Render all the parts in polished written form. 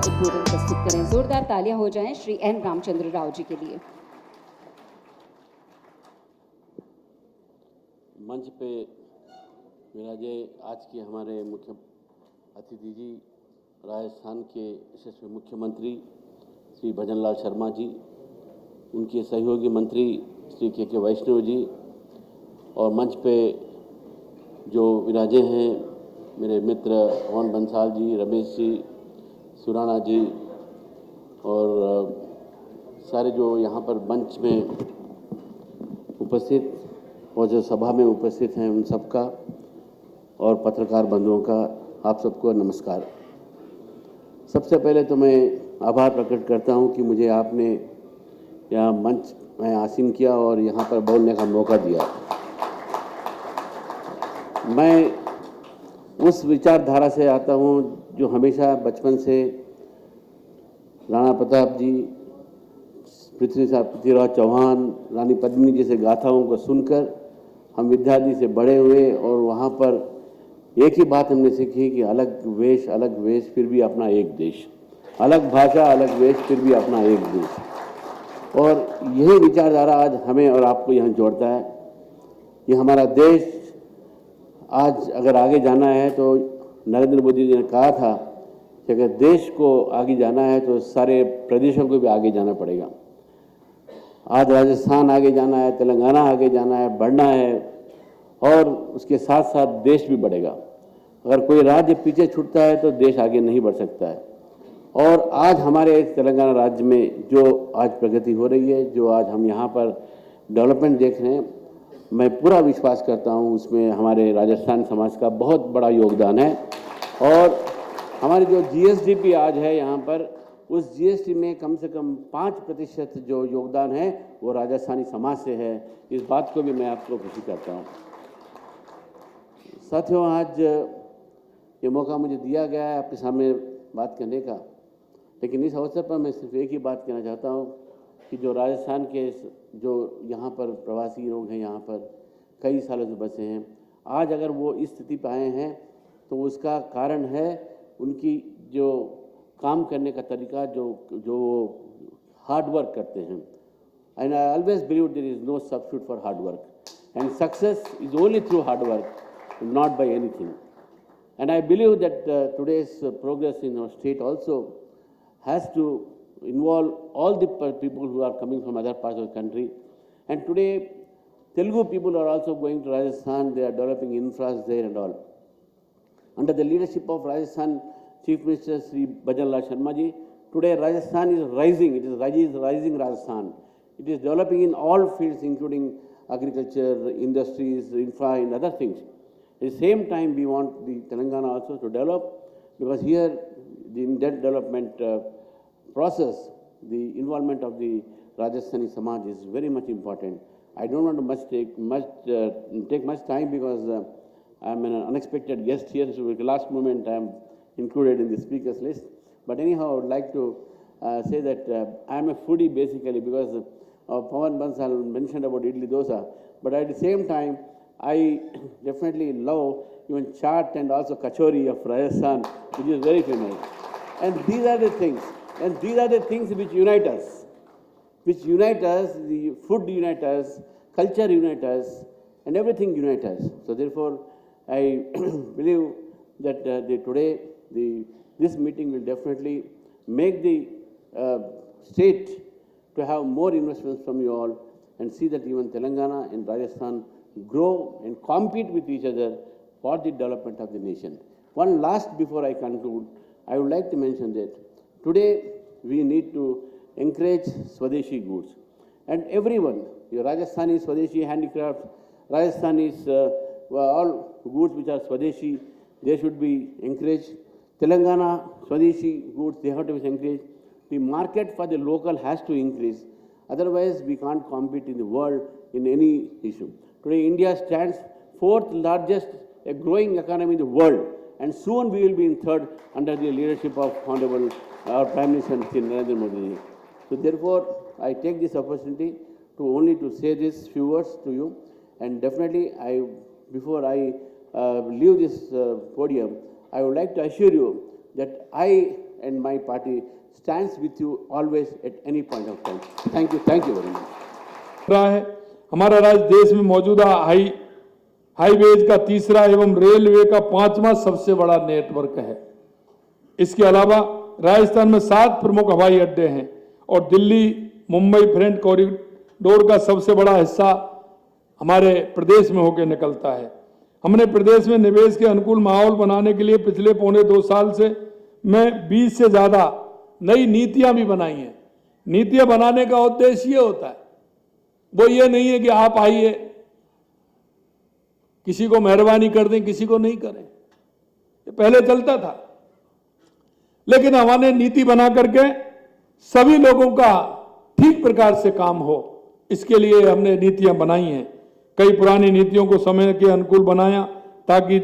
उद्बोधन प्रस्तुत करें। जोरदार तालियां हो जाएं श्री एन रामचंद्र राव जी के लिए। मंच पे विराजे आज के हमारे मुख्य अतिथि जी, राजस्थान के यशस्वी मुख्यमंत्री श्री भजनलाल शर्मा जी, उनके सहयोगी मंत्री श्री के वैष्णव जी, और मंच पे जो विराजे हैं मेरे मित्र पवन बंसाल जी, रमेश जी, सुराना जी, और सारे जो यहाँ पर मंच में उपस्थित और जो सभा में उपस्थित हैं उन सबका, और पत्रकार बंधुओं का आप सबको नमस्कार। सबसे पहले तो मैं आभार प्रकट करता हूँ कि मुझे आपने यहाँ मंच में आसीन किया और यहाँ पर बोलने का मौका दिया। मैं उस विचारधारा से आता हूँ जो हमेशा बचपन से राणा प्रताप जी, पृथ्वीराज चौहान, रानी पद्मिनी जैसे गाथाओं को सुनकर हम विद्यार्थी से बड़े हुए, और वहाँ पर एक ही बात हमने सीखी कि अलग वेश फिर भी अपना एक देश, अलग भाषा अलग वेश फिर भी अपना एक देश। और यही विचारधारा आज हमें और आपको यहाँ जोड़ता है। ये हमारा देश आज अगर आगे जाना है तो नरेंद्र मोदी जी ने कहा था कि अगर देश को आगे जाना है तो सारे प्रदेशों को भी आगे जाना पड़ेगा। आज राजस्थान आगे जाना है, तेलंगाना आगे जाना है, बढ़ना है, और उसके साथ साथ देश भी बढ़ेगा। अगर कोई राज्य पीछे छूटता है तो देश आगे नहीं बढ़ सकता है। और आज हमारे तेलंगाना राज्य में जो आज प्रगति हो रही है, जो आज हम यहाँ पर डेवलपमेंट देख रहे हैं, मैं पूरा विश्वास करता हूँ उसमें हमारे राजस्थान समाज का बहुत बड़ा योगदान है। और हमारी जो जीएसडीपी आज है यहाँ पर, उस जीएसटी में कम से कम 5% जो योगदान है वो राजस्थानी समाज से है। इस बात को भी मैं आपको खुशी करता हूँ। साथियों, आज ये मौका मुझे दिया गया है आपके सामने बात करने का, लेकिन इस अवसर पर मैं सिर्फ एक ही बात कहना चाहता हूँ कि जो राजस्थान के जो यहाँ पर प्रवासी लोग हैं, यहाँ पर कई सालों से बसे हैं, आज अगर वो इस स्थिति पर आए हैं तो उसका कारण है उनकी जो काम करने का तरीका, जो हार्ड वर्क करते हैं। And I always believe there is no substitute for hard work, and success is only through hard work, not by anything. And I believe that today's progress in our state also has to involve all the people who are coming from other parts of the country. And today Telugu people are also going to Rajasthan. They are developing infras there and all. Under the leadership of Rajasthan Chief Minister Sri Bhajanlal Sharma ji, today Rajasthan is rising. It is rising Rajasthan. It is developing in all fields, including agriculture, industries, infra, and other things. At the same time, we want the Telangana also to develop, because here the in-depth development process, the involvement of the Rajasthani Samaj is very much important. I don't want to take much time, because I am an unexpected guest here, so at the last moment I am included in the speakers list. But anyhow, I would like to say that I am a foodie basically, because Pawan Bansal mentioned about idli dosa, but at the same time, I definitely love even chaat and also kachori of Rajasthan, which is very famous. And these are the things, which unite us. The food unite us, culture unite us, and everything unite us. So therefore, I believe that this meeting will definitely make the state to have more investments from you all, and see that even Telangana and Rajasthan grow and compete with each other for the development of the nation. One last, before I conclude, I would like to mention that today we need to encourage Swadeshi goods. And everyone, your Rajasthani Swadeshi handicrafts, Rajasthanis, all goods which are Swadeshi, they should be encouraged. Telangana Swadeshi goods, they have to be encouraged. The market for the local has to increase. Otherwise, we can't compete in the world in any issue. Today, India stands fourth largest growing economy in the world, and soon we will be in third under the leadership of Honorable Prime Minister Narendra Modi. So therefore, I take this opportunity to say these few words to you, and definitely, before I leave this podium, I would like to assure you that I and my party stands with you always at any point of time. Thank you very much. रहा है हमारा राज्य देश में मौजूदा highways का तीसरा एवं रेलवे का 5वां सबसे बड़ा नेटवर्क है। इसके अलावा राजस्थान में 7 प्रमुख हवाई अड्डे हैं और दिल्ली मुंबई फ्रेंट कॉरिडोर का सबसे बड़ा हिस्सा हमारे प्रदेश में होकर निकलता है। हमने प्रदेश में निवेश के अनुकूल माहौल बनाने के लिए पिछले पौने 2 साल से मैं 20 से ज्यादा नई नीतियां भी बनाई हैं। नीतियां बनाने का उद्देश्य ये होता है, वो ये नहीं है कि आप आइए, किसी को मेहरबानी कर दें, किसी को नहीं करें। ये पहले चलता था, लेकिन हमने नीति बना करके सभी लोगों का ठीक प्रकार से काम हो, इसके लिए हमने नीतियां बनाई हैं। कई पुरानी नीतियों को समय के अनुकूल बनाया ताकि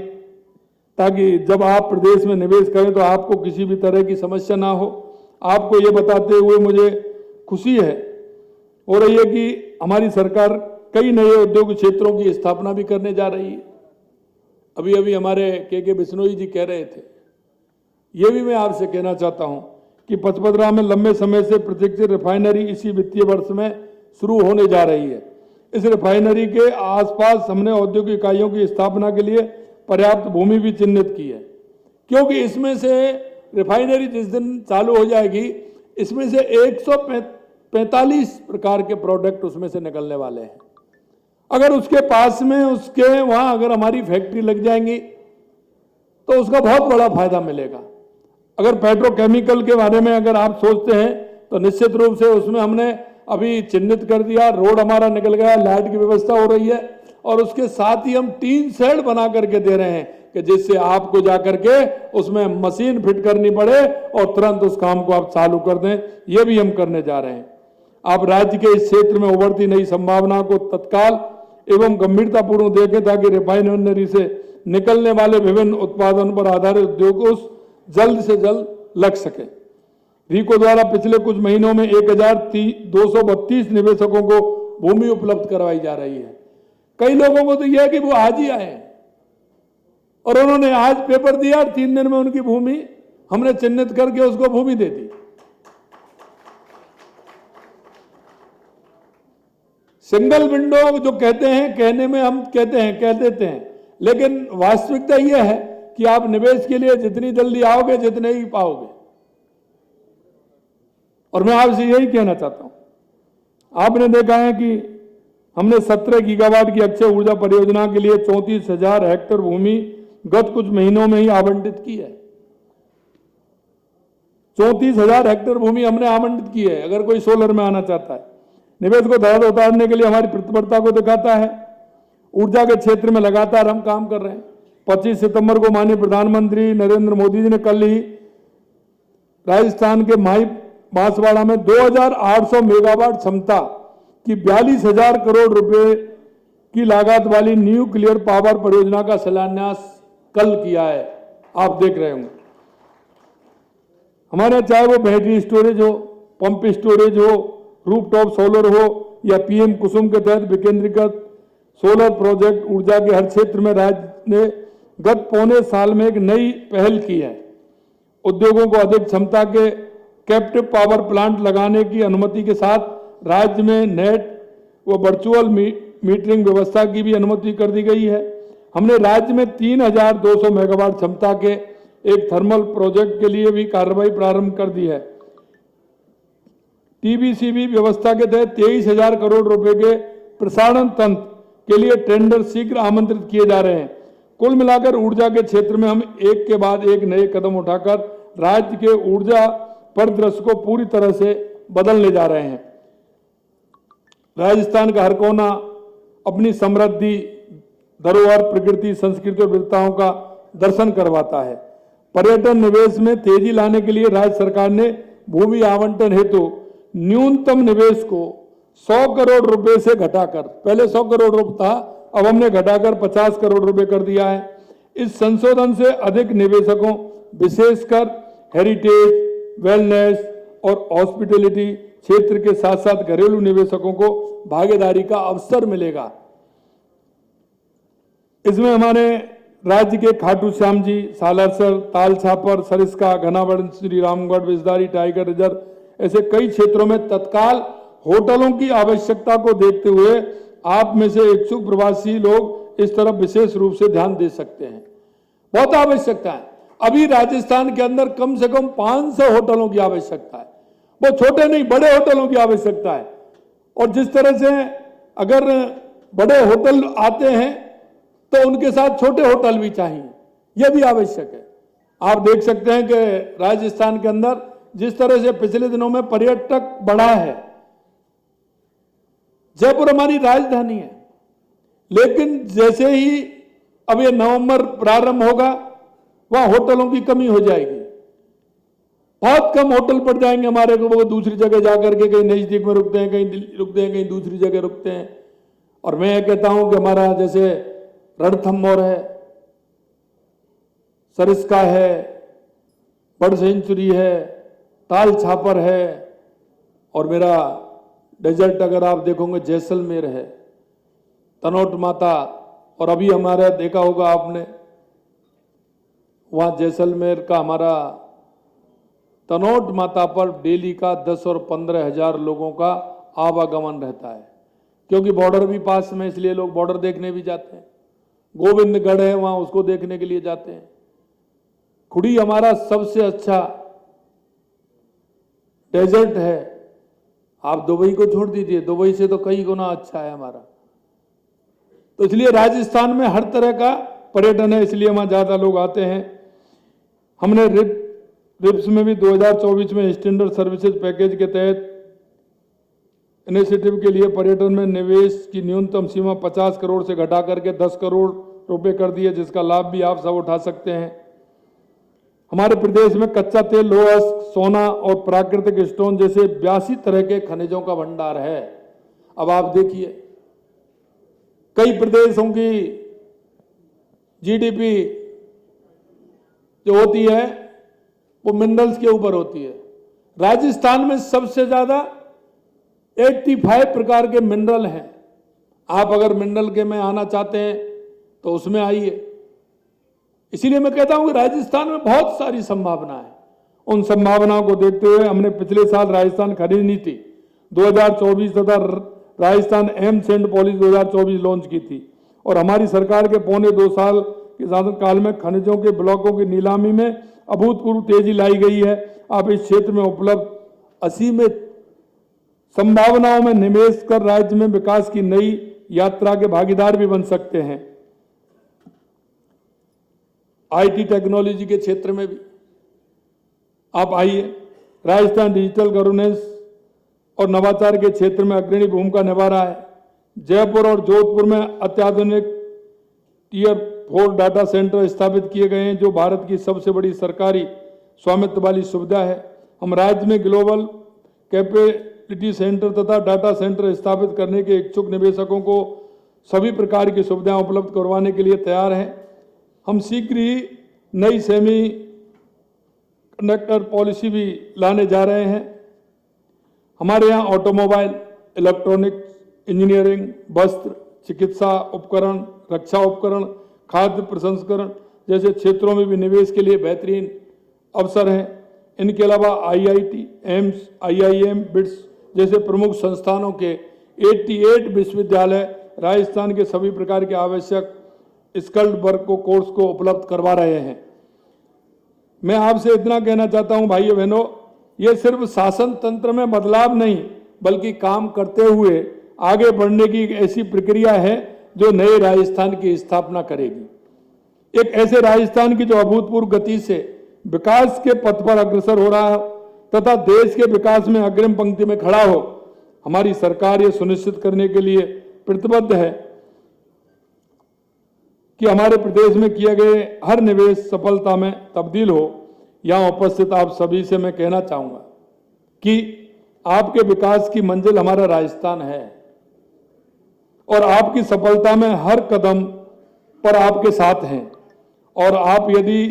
जब आप प्रदेश में निवेश करें तो आपको किसी भी तरह की समस्या ना हो। आपको ये बताते हुए मुझे खुशी हो रही है कि हमारी सरकार कई नए उद्योग क्षेत्रों की स्थापना भी करने जा रही है। अभी हमारे के बिश्नोई जी कह रहे थे, ये भी मैं आपसे कहना चाहता हूं कि पचपदरा में लंबे समय से प्रतीक्षित रिफाइनरी इसी वित्तीय वर्ष में शुरू होने जा रही है। इस रिफाइनरी के आसपास हमने औद्योगिक इकाइयों की स्थापना के लिए पर्याप्त भूमि भी चिन्हित की है, क्योंकि इसमें से रिफाइनरी जिस दिन चालू हो जाएगी, इसमें से 145 प्रकार के प्रोडक्ट उसमें से निकलने वाले हैं। अगर उसके पास में उसके वहां अगर हमारी फैक्ट्री लग जाएंगी तो उसका बहुत बड़ा फायदा मिलेगा। अगर पेट्रोकेमिकल के बारे में अगर आप सोचते हैं तो निश्चित रूप से उसमें हमने अभी चिन्हित कर दिया, रोड हमारा निकल गया, लाइट की व्यवस्था हो रही है, और उसके साथ ही हम 3 शेड बना करके दे रहे हैं कि जिससे आपको जाकर के उसमें मशीन फिट करनी पड़े और तुरंत उस काम को आप चालू कर दें। ये भी हम करने जा रहे हैं। आप राज्य के इस क्षेत्र में उभरती नई संभावनाओं को तत्काल एवं गंभीरतापूर्वक देखें ताकि रिफाइनरी से निकलने वाले विभिन्न उत्पादन पर आधारित उद्योग जल्द से जल्द लग सके। रीको द्वारा पिछले कुछ महीनों में 1232 निवेशकों को भूमि उपलब्ध करवाई जा रही है। कई लोगों को तो यह है कि वो आज ही आए और उन्होंने आज पेपर दिया और 3 दिन में उनकी भूमि हमने चिन्हित करके उसको भूमि दे दी। सिंगल विंडो जो कहते हैं, कहने में हम कह देते हैं, लेकिन वास्तविकता यह है कि आप निवेश के लिए जितनी जल्दी आओगे जितने ही पाओगे। और मैं आपसे यही कहना चाहता हूं, आपने देखा है कि हमने 17 गीगावाट की अक्षय ऊर्जा परियोजना के लिए 34,000 हेक्टेयर भूमि गत कुछ महीनों में ही आवंटित की है। 34,000 हेक्टेयर भूमि हमने आवंटित की है। अगर कोई सोलर में आना चाहता है, निवेश को धरातल उतारने के लिए हमारी प्रतिबद्धता को दिखाता है। ऊर्जा के क्षेत्र में लगातार हम काम कर रहे हैं। 25 सितंबर को माननीय प्रधानमंत्री नरेंद्र मोदी जी ने कल ही राजस्थान के माई बांसवाड़ा में 2,800 मेगावाट क्षमता की 42,000 करोड़ रुपए की लागत वाली न्यूक्लियर पावर परियोजना का शिलान्यास कल किया है। आप देख रहे होंगे हमारे, चाहे वो बैटरी स्टोरेज हो, पंप स्टोरेज हो, रूफटॉप सोलर हो या पीएम कुसुम के तहत विकेंद्रीकृत सोलर प्रोजेक्ट, ऊर्जा के हर क्षेत्र में राज्य ने गत पौने साल में एक नई पहल की है। उद्योगों को अधिक क्षमता के कैप्टिव पावर प्लांट लगाने की अनुमति के साथ राज्य में नेट व वर्चुअल मीटरिंग व्यवस्था की भी अनुमति कर दी गई है। हमने राज्य में 3,200 मेगावाट क्षमता के एक थर्मल प्रोजेक्ट के लिए भी कार्रवाई प्रारंभ कर दी है। टीबीसीबी व्यवस्था के तहत 23,000 करोड़ रुपए के प्रसारण तंत्र के लिए टेंडर शीघ्र आमंत्रित किए जा रहे हैं। कुल मिलाकर ऊर्जा के क्षेत्र में हम एक के बाद एक नए कदम उठाकर राज्य के ऊर्जा परिदृश्य को पूरी तरह से बदलने जा रहे हैं। राजस्थान का हर कोना अपनी समृद्धि, धरोहर, प्रकृति, संस्कृति और विविधताओं का दर्शन करवाता है। पर्यटन निवेश में तेजी लाने के लिए राज्य सरकार ने भूमि आवंटन हेतु न्यूनतम निवेश को 100 करोड़ रुपए से घटाकर, पहले 100 करोड़ रुपए था, अब हमने घटाकर 50 करोड़ रुपए कर दिया है। इस संशोधन से अधिक निवेशकों, विशेषकर हेरिटेज, वेलनेस और हॉस्पिटैलिटी क्षेत्र के साथ साथ घरेलू निवेशकों को भागीदारी का अवसर मिलेगा। इसमें हमारे राज्य के खाटू श्याम जी, सालासर, ताल छापर, सरिस्का, घनावड़, श्री रामगढ़, विजदारी, टाइगर रिजर्व ऐसे कई क्षेत्रों में तत्काल होटलों की आवश्यकता को देखते हुए आप में से इच्छुक प्रवासी लोग इस तरफ विशेष रूप से ध्यान दे सकते हैं। बहुत आवश्यकता है। अभी राजस्थान के अंदर कम से कम 500 होटलों की आवश्यकता है। वो छोटे नहीं, बड़े होटलों की आवश्यकता है। और जिस तरह से अगर बड़े होटल आते हैं तो उनके साथ छोटे होटल भी चाहिए, यह भी आवश्यक है। आप देख सकते हैं कि राजस्थान के अंदर जिस तरह से पिछले दिनों में पर्यटक बढ़ा है, जयपुर हमारी राजधानी है, लेकिन जैसे ही अब ये नवंबर प्रारंभ होगा वहां होटलों की कमी हो जाएगी। बहुत कम होटल पड़ जाएंगे हमारे को, वो दूसरी जगह जाकर के कहीं नजदीक में रुकते हैं, कहीं दिल्ली रुकते हैं, कहीं दूसरी जगह रुकते हैं। और मैं ये कहता हूं कि हमारा जैसे रणथंभौर है, सरिस्का है, बड़ सेंचुरी है, ताल छापर है, और मेरा डेजर्ट अगर आप देखोगे जैसलमेर है, तनोट माता, और अभी हमारा देखा होगा आपने वहाँ जैसलमेर का हमारा तनोट माता पर डेली का 10 और 15 हजार लोगों का आवागमन रहता है, क्योंकि बॉर्डर भी पास में, इसलिए लोग बॉर्डर देखने भी जाते हैं। गोविंदगढ़ है, वहाँ उसको देखने के लिए जाते हैं। खुड़ी हमारा सबसे अच्छा डेजर्ट है। आप दुबई को छोड़ दीजिए, दुबई से तो कई गुना अच्छा है हमारा। तो इसलिए राजस्थान में हर तरह का पर्यटन है, इसलिए वहाँ ज़्यादा लोग आते हैं। हमने रिप्स में भी 2024 में स्टैंडर्ड सर्विसेज पैकेज के तहत इनिशिएटिव के लिए पर्यटन में निवेश की न्यूनतम सीमा 50 करोड़ से घटा करके 10 करोड़ रुपए कर दिए, जिसका लाभ भी आप सब उठा सकते हैं। हमारे प्रदेश में कच्चा तेल, लोहा, सोना और प्राकृतिक स्टोन जैसे 82 तरह के खनिजों का भंडार है। अब आप देखिए, कई प्रदेशों की जीडीपी जो होती है वो मिनरल्स के ऊपर होती है। राजस्थान में सबसे ज्यादा 85 प्रकार के मिनरल हैं। आप अगर मिनरल के में आना चाहते हैं तो उसमें आइए। इसीलिए मैं कहता हूं कि राजस्थान में बहुत सारी संभावना है। उन संभावनाओं को देखते हुए हमने पिछले साल राजस्थान खनिज नीति 2024 तथा Rajasthan AIIMS and policy 2024 launch की थी, और हमारी सरकार के पौने 2 साल के शासनकाल में खनिजों के ब्लॉकों की नीलामी में अभूतपूर्व तेजी लाई गई है। अब इस क्षेत्र में उपलब्ध असीमित संभावनाओं में निवेश कर राज्य में विकास की नई यात्रा के भागीदार भी बन सकते हैं। आईटी टेक्नोलॉजी के क्षेत्र में भी आप आइए। राजस्थान डिजिटल गवर्नेंस और नवाचार के क्षेत्र में अग्रणी भूमिका निभा रहा है। जयपुर और जोधपुर में अत्याधुनिक टियर 4 डाटा सेंटर स्थापित किए गए हैं, जो भारत की सबसे बड़ी सरकारी स्वामित्व वाली सुविधा है। हम राज्य में ग्लोबल कैपेबिलिटी सेंटर तथा डाटा सेंटर स्थापित करने के इच्छुक निवेशकों को सभी प्रकार की सुविधाएं उपलब्ध करवाने के लिए तैयार हैं। हम शीघ्र ही नई सेमी कंडक्टर पॉलिसी भी लाने जा रहे हैं। हमारे यहाँ ऑटोमोबाइल, इलेक्ट्रॉनिक्स, इंजीनियरिंग, वस्त्र, चिकित्सा उपकरण, रक्षा उपकरण, खाद्य प्रसंस्करण जैसे क्षेत्रों में भी निवेश के लिए बेहतरीन अवसर हैं। इनके अलावा आईआईटी, एम्स, आईआईएम, बिट्स जैसे प्रमुख संस्थानों के 88 विश्वविद्यालय राजस्थान के सभी प्रकार के आवश्यक स्किल्ड वर्ग को कोर्स को उपलब्ध करवा रहे हैं। मैं आपसे इतना कहना चाहता हूं भाइयों बहनों, ये सिर्फ शासन तंत्र में बदलाव नहीं बल्कि काम करते हुए आगे बढ़ने की एक ऐसी प्रक्रिया है जो नए राजस्थान की स्थापना करेगी। एक ऐसे राजस्थान की जो अभूतपूर्व गति से विकास के पथ पर अग्रसर हो रहा हो तथा देश के विकास में अग्रिम पंक्ति में खड़ा हो। हमारी सरकार ये सुनिश्चित करने के लिए प्रतिबद्ध है कि हमारे प्रदेश में किए गए हर निवेश सफलता में तब्दील हो। यहां उपस्थित आप सभी से मैं कहना चाहूंगा कि आपके विकास की मंजिल हमारा राजस्थान है और आपकी सफलता में हर कदम पर आपके साथ हैं। और आप यदि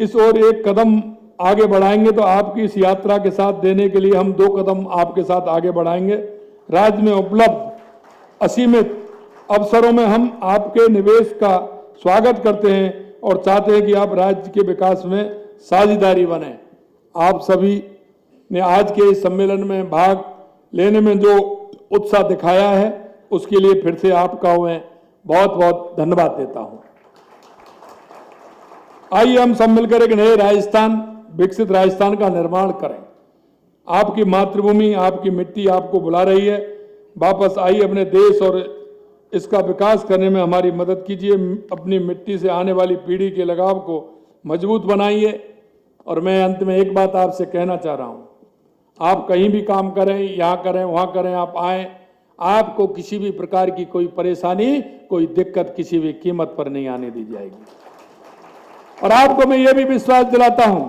इस ओर एक कदम आगे बढ़ाएंगे तो आपकी इस यात्रा के साथ देने के लिए हम 2 कदम आपके साथ आगे बढ़ाएंगे। राज्य में उपलब्ध असीमित अवसरों में हम आपके निवेश का स्वागत करते हैं और चाहते हैं कि आप राज्य के विकास में साझेदारी बने। आप सभी ने आज के इस सम्मेलन में भाग लेने में जो उत्साह दिखाया है उसके लिए फिर से आपका मैं बहुत बहुत धन्यवाद देता हूं। आइए हम सब मिलकर एक नए राजस्थान, विकसित राजस्थान का निर्माण करें। आपकी मातृभूमि, आपकी मिट्टी आपको बुला रही है। वापस आइए, अपने देश और इसका विकास करने में हमारी मदद कीजिए। अपनी मिट्टी से आने वाली पीढ़ी के लगाव को मजबूत बनाइए। और मैं अंत में एक बात आपसे कहना चाह रहा हूं, आप कहीं भी काम करें, यहाँ करें, वहां करें, आप आए, आपको किसी भी प्रकार की कोई परेशानी, कोई दिक्कत किसी भी कीमत पर नहीं आने दी जाएगी। और आपको मैं ये भी विश्वास दिलाता हूं,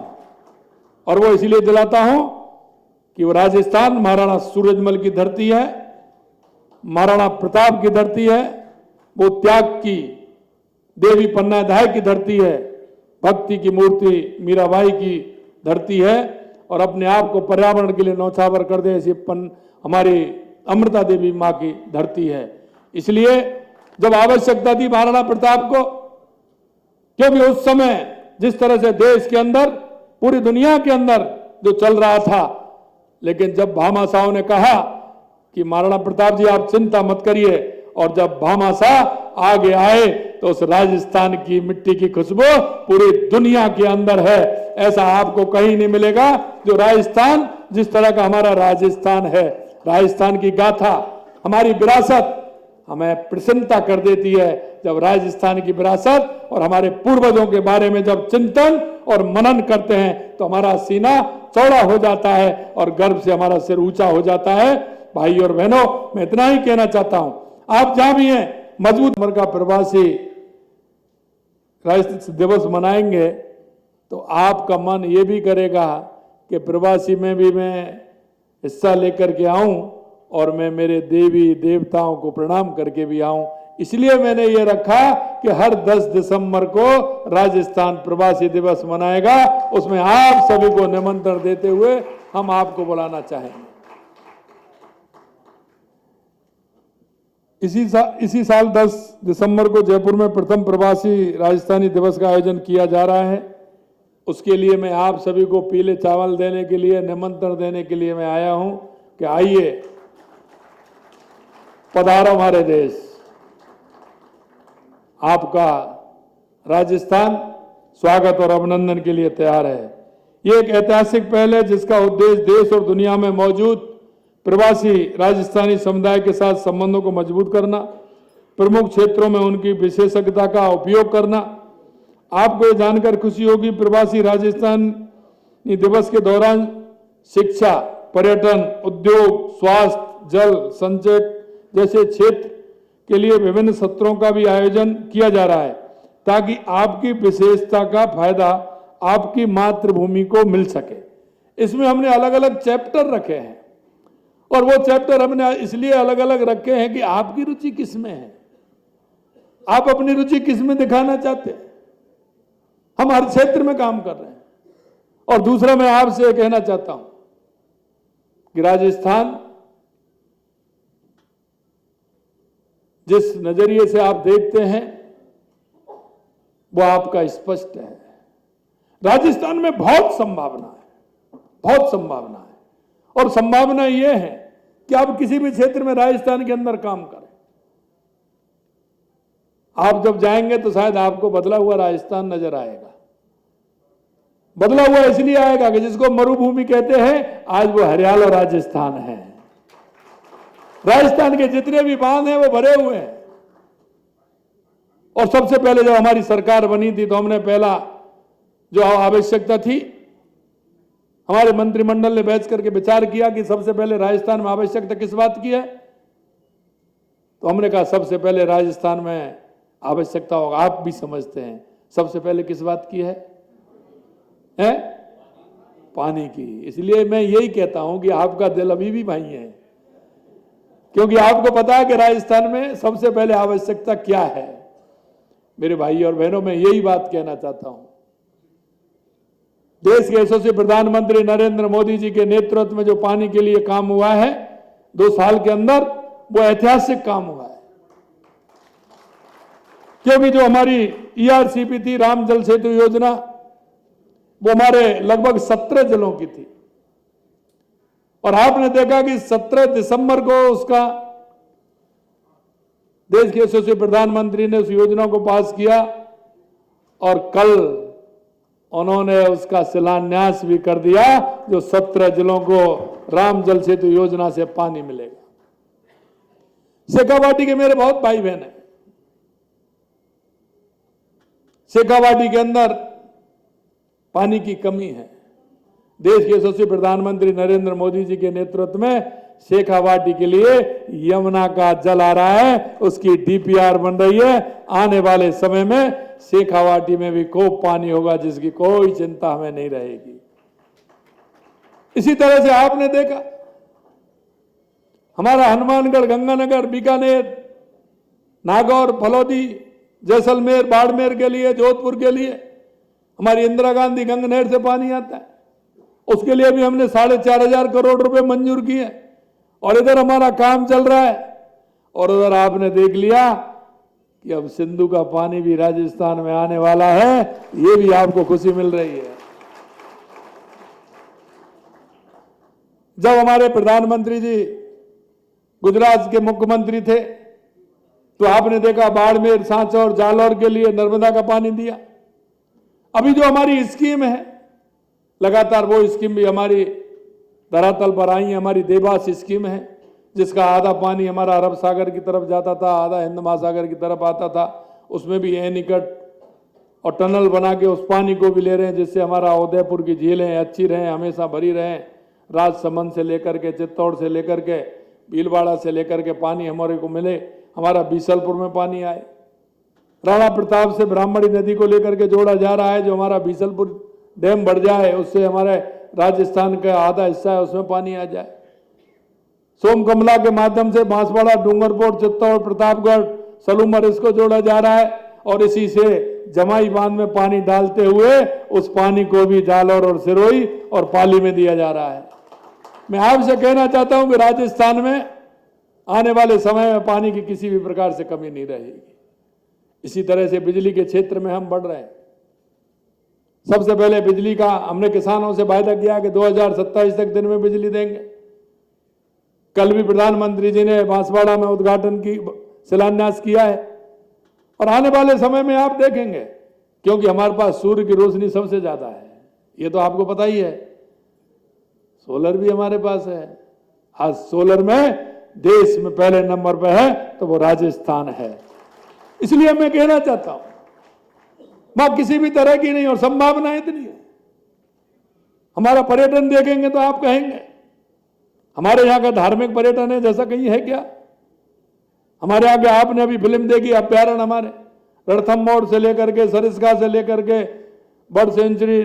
और वो इसलिए दिलाता हूं कि वो राजस्थान महाराणा सूरजमल की धरती है, महाराणा प्रताप की धरती है, वो त्याग की देवी पन्नाधाय की धरती है, भक्ति की मूर्ति मीराबाई की धरती है, और अपने आप को पर्यावरण के लिए न्यौछावर कर दे ऐसी हमारी अमृता देवी मां की धरती है। इसलिए जब आवश्यकता थी महाराणा प्रताप को, क्योंकि उस समय जिस तरह से देश के अंदर, पूरी दुनिया के अंदर जो चल रहा था, लेकिन जब भामाशाहों ने कहा कि महाराणा प्रताप जी आप चिंता मत करिए, और जब भामाशाह आगे आए तो उस राजस्थान की मिट्टी की खुशबू पूरी दुनिया के अंदर है। ऐसा आपको कहीं नहीं मिलेगा जो राजस्थान, जिस तरह का हमारा राजस्थान है। राजस्थान की गाथा, हमारी विरासत हमें प्रसन्नता कर देती है। जब राजस्थान की विरासत और हमारे पूर्वजों के बारे में जब चिंतन और मनन करते हैं तो हमारा सीना चौड़ा हो जाता है और गर्व से हमारा सिर ऊंचा हो जाता है। भाई और बहनों, मैं इतना ही कहना चाहता हूं, आप जहां भी हैं, मजबूत उम्र का प्रवासी राष्ट्र दिवस मनाएंगे तो आपका मन ये भी करेगा कि प्रवासी में भी मैं हिस्सा लेकर के आऊं और मैं मेरे देवी देवताओं को प्रणाम करके भी आऊं। इसलिए मैंने ये रखा कि हर 10 दिसंबर को राजस्थान प्रवासी दिवस मनाएगा। उसमें आप सभी को निमंत्रण देते हुए हम आपको बुलाना चाहेंगे। इसी साल 10 दिसंबर को जयपुर में प्रथम प्रवासी राजस्थानी दिवस का आयोजन किया जा रहा है। उसके लिए मैं आप सभी को पीले चावल देने के लिए, निमंत्रण देने के लिए मैं आया हूं कि आइए, पधारो हमारे देश। आपका राजस्थान स्वागत और अभिनंदन के लिए तैयार है। ये एक ऐतिहासिक पहल है जिसका उद्देश्य देश और दुनिया में मौजूद प्रवासी राजस्थानी समुदाय के साथ संबंधों को मजबूत करना, प्रमुख क्षेत्रों में उनकी विशेषज्ञता का उपयोग करना। आपको ये जानकर खुशी होगी, प्रवासी राजस्थानी दिवस के दौरान शिक्षा, पर्यटन, उद्योग, स्वास्थ्य, जल संचय जैसे क्षेत्र के लिए विभिन्न सत्रों का भी आयोजन किया जा रहा है, ताकि आपकी विशेषता का फायदा आपकी मातृभूमि को मिल सके। इसमें हमने अलग अलग चैप्टर रखे हैं, और वो चैप्टर हमने इसलिए अलग अलग रखे हैं कि आपकी रुचि किस में है, आप अपनी रुचि किस में दिखाना चाहते हैं। हम हर क्षेत्र में काम कर रहे हैं। और दूसरा, मैं आपसे कहना चाहता हूं कि राजस्थान जिस नजरिए से आप देखते हैं वो आपका स्पष्ट है। राजस्थान में बहुत संभावना है, बहुत संभावना है। और संभावना यह है कि आप किसी भी क्षेत्र में राजस्थान के अंदर काम करें, आप जब जाएंगे तो शायद आपको बदला हुआ राजस्थान नजर आएगा। बदला हुआ इसलिए आएगा कि जिसको मरुभूमि कहते हैं, आज वो हरियाला राजस्थान है। राजस्थान के जितने भी बांध हैं वो भरे हुए हैं। और सबसे पहले जब हमारी सरकार बनी थी तो हमने पहला जो आवश्यकता थी, हमारे मंत्रिमंडल ने बैठ करके विचार किया कि सबसे पहले राजस्थान में आवश्यकता किस बात की है। तो हमने कहा सबसे पहले राजस्थान में आवश्यकता होगा, आप भी समझते हैं, सबसे पहले किस बात की है? पानी की। इसलिए मैं यही कहता हूं कि आपका दिल अभी भी वहीं है, क्योंकि आपको पता है कि राजस्थान में सबसे पहले आवश्यकता क्या है। मेरे भाई और बहनों, मैं यही बात कहना चाहता हूं, देश के यशस्वी प्रधानमंत्री नरेंद्र मोदी जी के नेतृत्व में जो पानी के लिए काम हुआ है 2 साल के अंदर, वो ऐतिहासिक काम हुआ है। क्योंकि जो हमारी ERCP थी, राम जल सेतु योजना, वो हमारे लगभग 17 जिलों की थी। और आपने देखा कि 17 दिसंबर को उसका देश के यशस्वी प्रधानमंत्री ने उस योजना को पास किया, और कल उन्होंने उसका शिलान्यास भी कर दिया, जो 17 जिलों को राम जल सेतु योजना से पानी मिलेगा। शेखावाटी के मेरे बहुत भाई बहन हैं। शेखावाटी के अंदर पानी की कमी है। देश के यशस्वी प्रधानमंत्री नरेंद्र मोदी जी के नेतृत्व में शेखावाटी के लिए यमुना का जल आ रहा है, उसकी DPR बन रही है। आने वाले समय में शेखावाटी में भी खूब पानी होगा, जिसकी कोई चिंता हमें नहीं रहेगी। इसी तरह से आपने देखा हमारा हनुमानगढ़, गंगानगर, बीकानेर, नागौर, फलौदी, जैसलमेर, बाड़मेर के लिए, जोधपुर के लिए हमारी इंदिरा गांधी गंगा नहर से पानी आता है। उसके लिए भी हमने 4,500 करोड़ रुपए मंजूर किए, और इधर हमारा काम चल रहा है। और उधर आपने देख लिया कि अब सिंधु का पानी भी राजस्थान में आने वाला है, ये भी आपको खुशी मिल रही है। जब हमारे प्रधानमंत्री जी गुजरात के मुख्यमंत्री थे तो आपने देखा बाड़मेर, सांचौर, जालौर के लिए नर्मदा का पानी दिया। अभी जो हमारी स्कीम है, लगातार वो स्कीम भी हमारी धरातल पर आई है। हमारी देवास स्कीम है, जिसका आधा पानी हमारा अरब सागर की तरफ जाता था, आधा हिंद महासागर की तरफ आता था। उसमें भी एनीकट और टनल बना के उस पानी को भी ले रहे हैं, जिससे हमारा उदयपुर की झीलें अच्छी रहें, हमेशा भरी रहें। राजसमंद से लेकर के, चित्तौड़ से लेकर के, भीलवाड़ा से लेकर के पानी हमारे को मिले, हमारा बीसलपुर में पानी आए। राणा प्रताप से ब्राह्मणी नदी को लेकर के जोड़ा जा रहा है, जो हमारा बीसलपुर डैम बढ़ जाए, उससे हमारे राजस्थान का आधा हिस्सा है उसमें पानी आ जाए। सोमकमला के माध्यम से बांसवाड़ा, डूंगरपुर, चित्तौड़, प्रतापगढ़, सलूमर, इसको जोड़ा जा रहा है। और इसी से जमाई बांध में पानी डालते हुए उस पानी को भी जालौर और सिरोही और पाली में दिया जा रहा है। मैं आपसे कहना चाहता हूं कि राजस्थान में आने वाले समय में पानी की किसी भी प्रकार से कमी नहीं रहेगी। इसी तरह से बिजली के क्षेत्र में हम बढ़ रहे हैं। सबसे पहले बिजली का हमने किसानों से वायदा किया कि 2027 तक दिन में बिजली देंगे। कल भी प्रधानमंत्री जी ने बांसवाड़ा में उद्घाटन की शिलान्यास किया है। और आने वाले समय में आप देखेंगे, क्योंकि हमारे पास सूर्य की रोशनी सबसे ज्यादा है, ये तो आपको पता ही है। सोलर भी हमारे पास है, आज सोलर में देश में पहले नंबर पर है तो वो राजस्थान है। इसलिए मैं कहना चाहता हूं, वहां किसी भी तरह की नहीं और संभावना इतनी है। हमारा पर्यटन देखेंगे तो आप कहेंगे हमारे यहाँ का धार्मिक पर्यटन है जैसा कहीं है क्या? हमारे यहाँ के आपने अभी फिल्म देखी अभ्यारण्य, हमारे रणथंभौर से लेकर के सरिस्का से लेकर के bird sanctuary,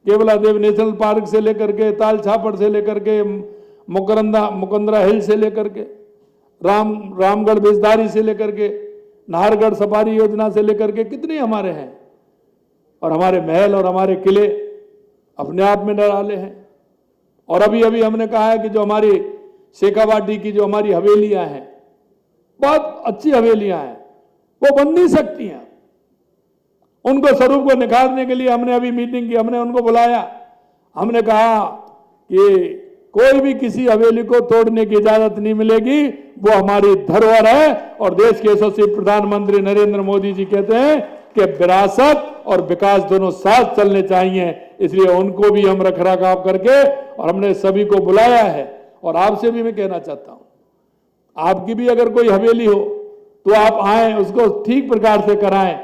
Keoladeo national park से लेकर के ताल छापड़ से लेकर के मुकंदरा हिल से लेकर के रामगढ़ बेजदारी से लेकर के नाहरगढ़ सफारी योजना से लेकर के कितने हमारे हैं। और हमारे महल और हमारे किले अपने आप में निराले हैं। और अभी अभी हमने कहा है कि जो हमारी शेखावाटी की जो हमारी हवेलियां हैं, बहुत अच्छी हवेलियां हैं, वो बन नहीं सकती हैं। उनको स्वरूप को निखारने के लिए हमने अभी मीटिंग की, हमने उनको बुलाया, हमने कहा कि कोई भी किसी हवेली को तोड़ने की इजाजत नहीं मिलेगी, वो हमारी धरोहर है। और देश के यशस्वी प्रधानमंत्री नरेंद्र मोदी जी कहते हैं कि विरासत और विकास दोनों साथ चलने चाहिए, इसलिए उनको भी हम रखरखाव करके और हमने सभी को बुलाया है। और आपसे भी मैं कहना चाहता हूं, आपकी भी अगर कोई हवेली हो तो आप आए, उसको ठीक प्रकार से कराएं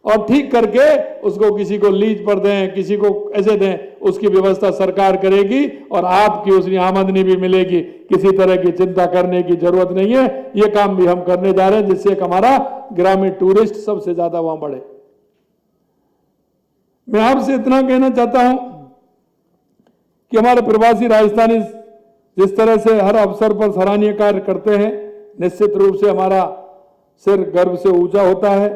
और ठीक करके उसको किसी को लीज पर दें, किसी को ऐसे दें, उसकी व्यवस्था सरकार करेगी और आपकी उसकी आमदनी भी मिलेगी। किसी तरह की चिंता करने की जरूरत नहीं है। ये काम भी हम करने जा रहे हैं जिससे हमारा ग्रामीण टूरिस्ट सबसे ज्यादा वहां बढ़े। मैं आपसे इतना कहना चाहता हूं कि हमारे प्रवासी राजस्थानी जिस तरह से हर अवसर पर सराहनीय कार्य करते हैं, निश्चित रूप से हमारा सिर गर्व से ऊंचा होता है।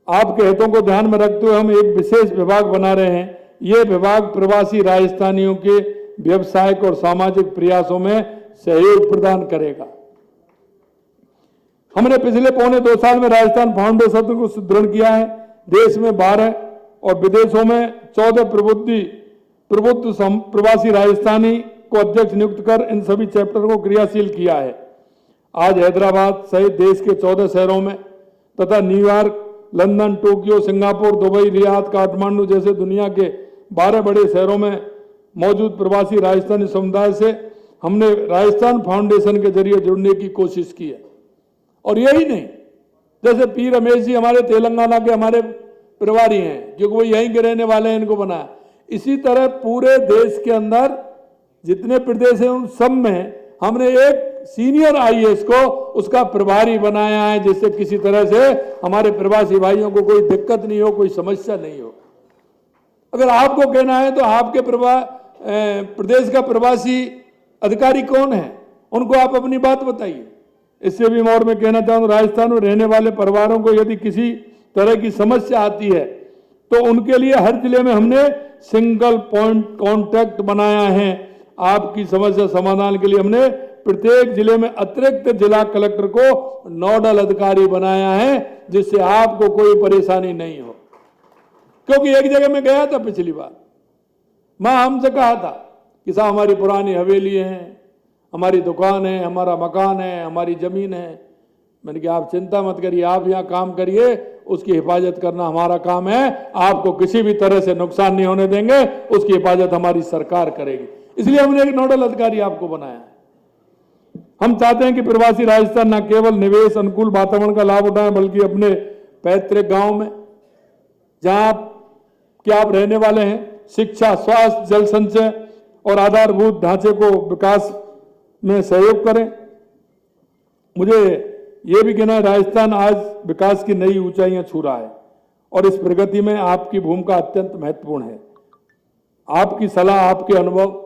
आपके हितों को ध्यान में रखते हुए हम एक विशेष विभाग बना रहे हैं। ये विभाग प्रवासी राजस्थानियों के व्यवसायिक और सामाजिक प्रयासों में सहयोग प्रदान करेगा। हमने पिछले पौने 2 साल में राजस्थान फाउंडेशन को सुदृढ़ किया है। देश में 12 और विदेशों में 14 प्रबुद्ध प्रवासी राजस्थानी को अध्यक्ष नियुक्त कर इन सभी चैप्टर को क्रियाशील किया है। आज हैदराबाद सहित देश के 14 शहरों में तथा New York, London, Tokyo, Singapore, Dubai, Riyadh, Kathmandu जैसे दुनिया के 12 बड़े शहरों में मौजूद प्रवासी राजस्थानी समुदाय से हमने राजस्थान फाउंडेशन के जरिए जुड़ने की कोशिश की है। और यही नहीं, जैसे पी रमेश जी हमारे तेलंगाना के हमारे प्रभारी हैं, क्योंकि वो यहीं के रहने वाले हैं, इनको बनाया। इसी तरह पूरे देश के अंदर जितने प्रदेश हैं उन सब में हमने एक सीनियर आईएएस को उसका प्रभारी बनाया है, जिससे किसी तरह से हमारे प्रवासी भाइयों को कोई दिक्कत नहीं हो, कोई समस्या नहीं हो। अगर आपको कहना है तो आपके प्रदेश का प्रवासी अधिकारी कौन है, उनको आप अपनी बात बताइए। इससे भी और मैं कहना चाहूँ, राजस्थान में रहने वाले परिवारों को यदि किसी तरह की समस्या आती है तो उनके लिए हर जिले में हमने सिंगल पॉइंट कॉन्टैक्ट बनाया है। आपकी समस्या समाधान के लिए हमने प्रत्येक जिले में अतिरिक्त जिला कलेक्टर को नोडल अधिकारी बनाया है, जिससे आपको कोई परेशानी नहीं हो। क्योंकि एक जगह में गया था पिछली बार, मां हमसे कहा था कि साहब हमारी पुरानी हवेली है, हमारी दुकान है, हमारा मकान है, हमारी जमीन है। मैंने कहा आप चिंता मत करिए, आप यहाँ काम करिए, उसकी हिफाजत करना हमारा काम है। आपको किसी भी तरह से नुकसान नहीं होने देंगे, उसकी हिफाजत हमारी सरकार करेगी। इसलिए हमने एक नोडल अधिकारी आपको बनाया है। हम चाहते हैं कि प्रवासी राजस्थान न केवल निवेश अनुकूल वातावरण का लाभ उठाएं, बल्कि अपने पैतृक गांव में जहां क्या आप रहने वाले हैं, शिक्षा, स्वास्थ्य, जल संचय और आधारभूत ढांचे को विकास में सहयोग करें। मुझे ये भी कहना है, राजस्थान आज विकास की नई ऊंचाइयां छू रहा है और इस प्रगति में आपकी भूमिका अत्यंत महत्वपूर्ण है। आपकी सलाह, आपके अनुभव,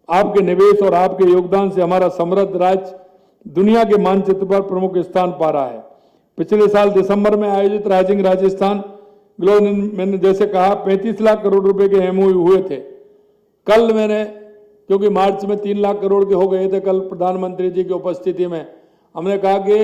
आपके निवेश और आपके योगदान से हमारा समृद्ध राज्य दुनिया के मानचित्र पर प्रमुख स्थान पा रहा है। पिछले साल दिसंबर में आयोजित राइजिंग राजस्थान ग्लोबल, मैंने जैसे कहा 35 लाख करोड़ रुपए के एमओयू हुए थे। कल मैंने, क्योंकि मार्च में 3 लाख करोड़ के हो गए थे, कल प्रधानमंत्री जी की उपस्थिति में हमने कहा कि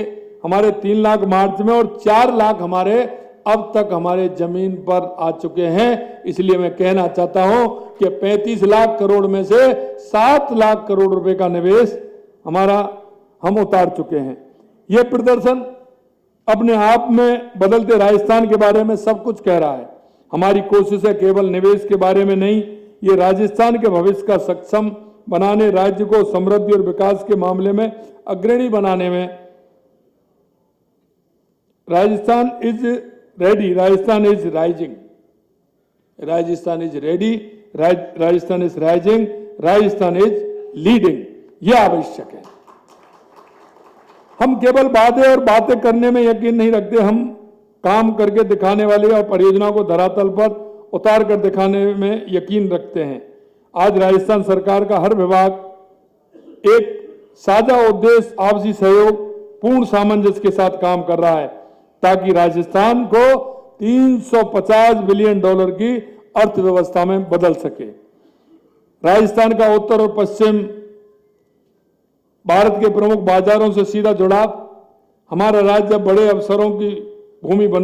हमारे 3 लाख मार्च में और 4 लाख हमारे अब तक हमारे जमीन पर आ चुके हैं। इसलिए मैं कहना चाहता हूं कि 35 लाख करोड़ में से 7 लाख करोड़ रुपए का निवेश हम उतार चुके हैं। यह प्रदर्शन अपने आप में बदलते राजस्थान के बारे में सब कुछ कह रहा है। हमारी कोशिश है केवल निवेश के बारे में नहीं, ये राजस्थान के भविष्य का सक्षम बनाने, राज्य को समृद्धि और विकास के मामले में अग्रणी बनाने में Rajasthan is ready, Rajasthan is rising, Rajasthan is ready, Rajasthan is rising, Rajasthan is leading, यह आवश्यक है। हम केवल वादे और बातें करने में यकीन नहीं रखते, हम काम करके दिखाने वाले और परियोजनाओं को धरातल पर उतार कर दिखाने में यकीन रखते हैं। आज राजस्थान सरकार का हर विभाग एक साझा उद्देश्य, आपसी सहयोग, पूर्ण सामंजस्य के साथ काम कर रहा है ताकि राजस्थान को $350 बिलियन की अर्थव्यवस्था में बदल सके। राजस्थान का उत्तर और पश्चिम भारत के प्रमुख बाजारों से सीधा जुड़ाव, हमारा राज्य बड़े अवसरों की भूमि बन